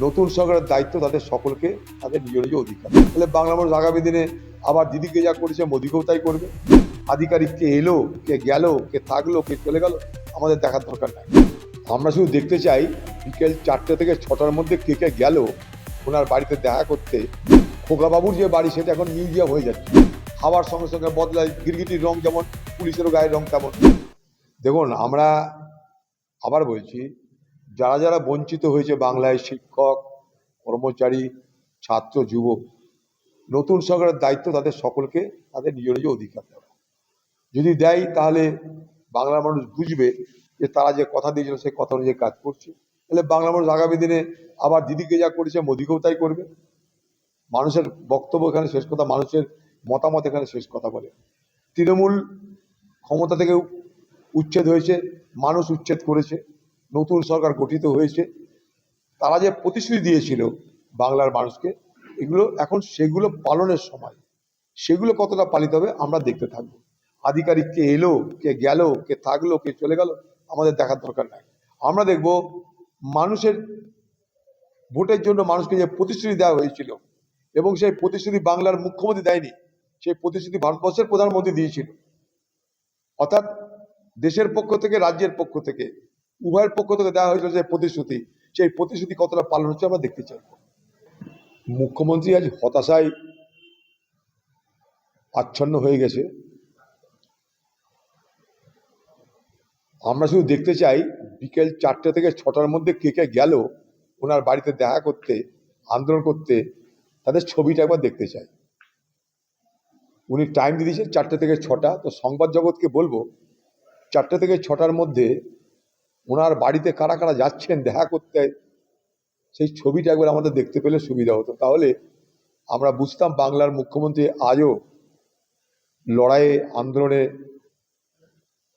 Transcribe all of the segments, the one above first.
নতুন সরকারের দায়িত্ব তাদের সকলকে তাদের নিজ নিজ অধিকার। তাহলে বাংলা মানুষ আগামী দিনে আবার দিদিকে যা করেছে মোদিকেও তাই করবে। আধিকারিক কে এলো, কে গেল, কে থাকলো, কে চলে গেল, আমাদের দেখার দরকার নাই। আমরা শুধু দেখতে চাই বিকেল 4টে থেকে 6টার মধ্যে কে কে গেল ওনার বাড়িতে দেখা করতে। খোকাবাবুর যে বাড়ি সেটা এখন মিউজিয়াম হয়ে যাচ্ছে। হাওয়ার সঙ্গে সঙ্গে বদলায়, গিরগিটির রং যেমন, পুলিশেরও গায়ের রং তেমন। দেখুন, আমরা আবার বলছি, যারা যারা বঞ্চিত হয়েছে বাংলায়, শিক্ষক, কর্মচারী, ছাত্র, যুব, নতুন সরকারের দায়িত্ব তাদের সকলকে তাদের নিজ নিজ অধিকার দেওয়া। যদি দেয় তাহলে বাংলার মানুষ বুঝবে যে তারা যে কথা দিয়েছিল সেই কথা অনুযায়ী কাজ করছে। তাহলে বাংলা মানুষ আগামী দিনে আবার দিদিকে যা করেছে মোদিকেও তাই করবে। মানুষের বক্তব্য এখানে শেষ কথা, মানুষের মতামত এখানে শেষ কথা বলে। তৃণমূল ক্ষমতা থেকে উচ্ছেদ হয়েছে, মানুষ উচ্ছেদ করেছে, নতুন সরকার গঠিত হয়েছে। তারা যে প্রতিশ্রুতি দিয়েছিল বাংলার মানুষকে, এগুলো এখন সেগুলো পালনের সময়। সেগুলো কতটা পালিত হবে আমরা দেখতে থাকবো। আধিকারিক কে এলো, কে গেল, কে থাকলো, কে চলে গেল, আমাদের দেখার দরকার নাই। আমরা দেখব মানুষের ভোটের জন্য মানুষকে যে প্রতিশ্রুতি দেওয়া হয়েছিল, এবং সেই প্রতিশ্রুতি বাংলার মুখ্যমন্ত্রী দেয়নি, সেই প্রতিশ্রুতি ভারতবর্ষের প্রধানমন্ত্রী দিয়েছিল। অর্থাৎ দেশের পক্ষ থেকে, রাজ্যের পক্ষ থেকে, উভয়ের পক্ষ থেকে দেওয়া হয়েছিল যে প্রতিশ্রুতি, সেই প্রতিশ্রুতি কতটা পালন হচ্ছে আমরা দেখতে চাই। মুখ্যমন্ত্রী আজ হতাশায় আচ্ছন্ন হয়ে গেছে। আমরা শুধু দেখতে চাই বিকেল 4টে থেকে 6টার মধ্যে কে কে গেল ওনার বাড়িতে দেখা করতে, আন্দোলন করতে, তাদের ছবিটা একবার দেখতে চাই। উনি টাইম দিয়ে দিয়েছেন 4টে থেকে 6টা। তো সংবাদ জগৎকে বলবো, 4টে থেকে 6টার মধ্যে ওনার বাড়িতে কারা কারা যাচ্ছেন দেখা করতে, সেই ছবিটা একবার আমাদের দেখতে পেলে সুবিধা হতো। তাহলে আমরা বুঝতাম বাংলার মুখ্যমন্ত্রী আজও লড়াইয়ে, আন্দোলনে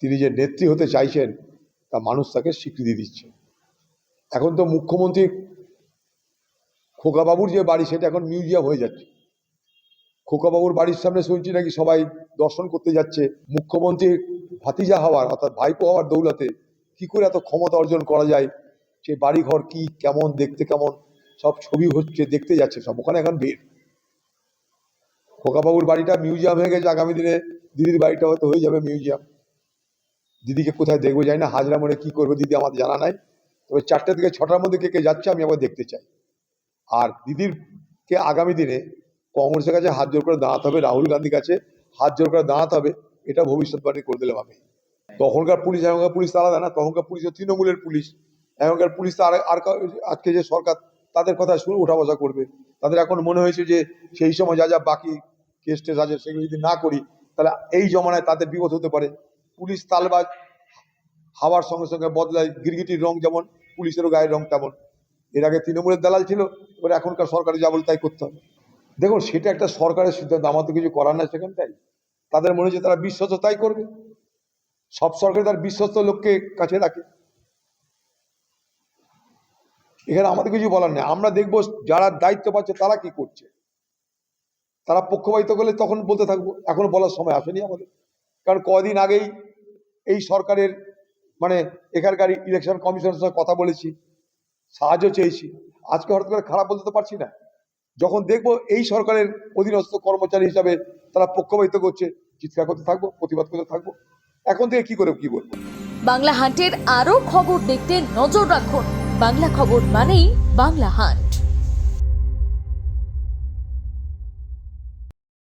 তিনি যে নেত্রী হতে চাইছেন তা মানুষ তাকে স্বীকৃতি দিচ্ছে। এখন তো মুখ্যমন্ত্রী খোকাবাবুর যে বাড়ি সেটা এখন মিউজিয়াম হয়ে যাচ্ছে। খোকাবাবুর বাড়ির সামনে শুনছি নাকি সবাই দর্শন করতে যাচ্ছে। মুখ্যমন্ত্রীর ভাতিজা হওয়ার, অর্থাৎ ভাইপো হওয়ার দৌলতে কি করে এত ক্ষমতা অর্জন করা যায়, সেই বাড়িঘর কি, কেমন দেখতে, কেমন সব ছবি হচ্ছে, দেখতে যাচ্ছে সব। ওখানে এখন ভিড়। খোকাবাবুর বাড়িটা মিউজিয়াম হয়ে গেছে, আগামী দিনে দিদির বাড়িটা হয়তো হয়ে যাবে মিউজিয়াম। দিদিকে কোথায় দেখবো জানি না, হাজরা মোড়ে কি করবে দিদি আমাদের জানা নাই। তবে 4টে থেকে 6টার মধ্যে কে কে যাচ্ছে আমি আবার দেখতে চাই। আর দিদিরকে আগামী দিনে কংগ্রেসের কাছে হাত জোর করে দাঁড়াতে হবে, রাহুল গান্ধীর কাছে হাত জোর করে দাঁড়াতে হবে। এটা ভবিষ্যৎবাণী করে দিলাম আমি। তখনকার পুলিশ এখনকার পুলিশ তো আলাদা না। তখনকার পুলিশ তৃণমূলের পুলিশ, এখনকার পুলিশ তো আর আজকে যে সরকার তাদের কথা শুনে ওঠা বসা করবে। তাদের এখন মনে হয়েছে যে সেই সময় যা যা বাকি কেস টেস আছে সেগুলো যদি না করি তাহলে এই জমানায় তাদের বিপদ হতে পারে। পুলিশ তালবাজ, হাওয়ার সঙ্গে সঙ্গে বদলায়, গিরগিটির রং যেমন, পুলিশেরও গায়ের রং তেমন। এর আগে তৃণমূলের দালাল ছিল, এবার এখনকার সরকারে যা বলে তাই করতে হবে। দেখুন, সেটা একটা সরকারের সিদ্ধান্ত, আমার তো কিছু করার নাই সেখানটাই। তাদের মনে হচ্ছে তারা বিশ্বস্ত, তাই করবে। সব সরকার তার বিশ্বস্ত লোককে কাছে রাখে। এখানে আমাদের কিছু বলার নেই। আমরা দেখবো যারা দায়িত্ব পাচ্ছে তারা কি করছে। তারা পক্ষপাতিত্ব করলে তখন বলতে থাকবো, এখন বলার সময় আসেনি আমাদের। কারণ কদিন আগেই এই সরকারের এখানকার ইলেকশন কমিশনের সঙ্গে কথা বলেছি, সাহায্য চেয়েছি। আজকে হঠাৎ করে খারাপ বলতে তো পারছি না। যখন দেখবো এই সরকারের অধীনস্থ কর্মচারী হিসাবে তারা পক্ষপাতিত্ব করছে, চিৎকার করতে থাকবো, প্রতিবাদ করতে থাকবো। এখন থেকে কি করে কি বলবো। বাংলা হান্টের আরও খবর দেখতে নজর রাখুন। বাংলা খবর মানেই বাংলা হান্ট।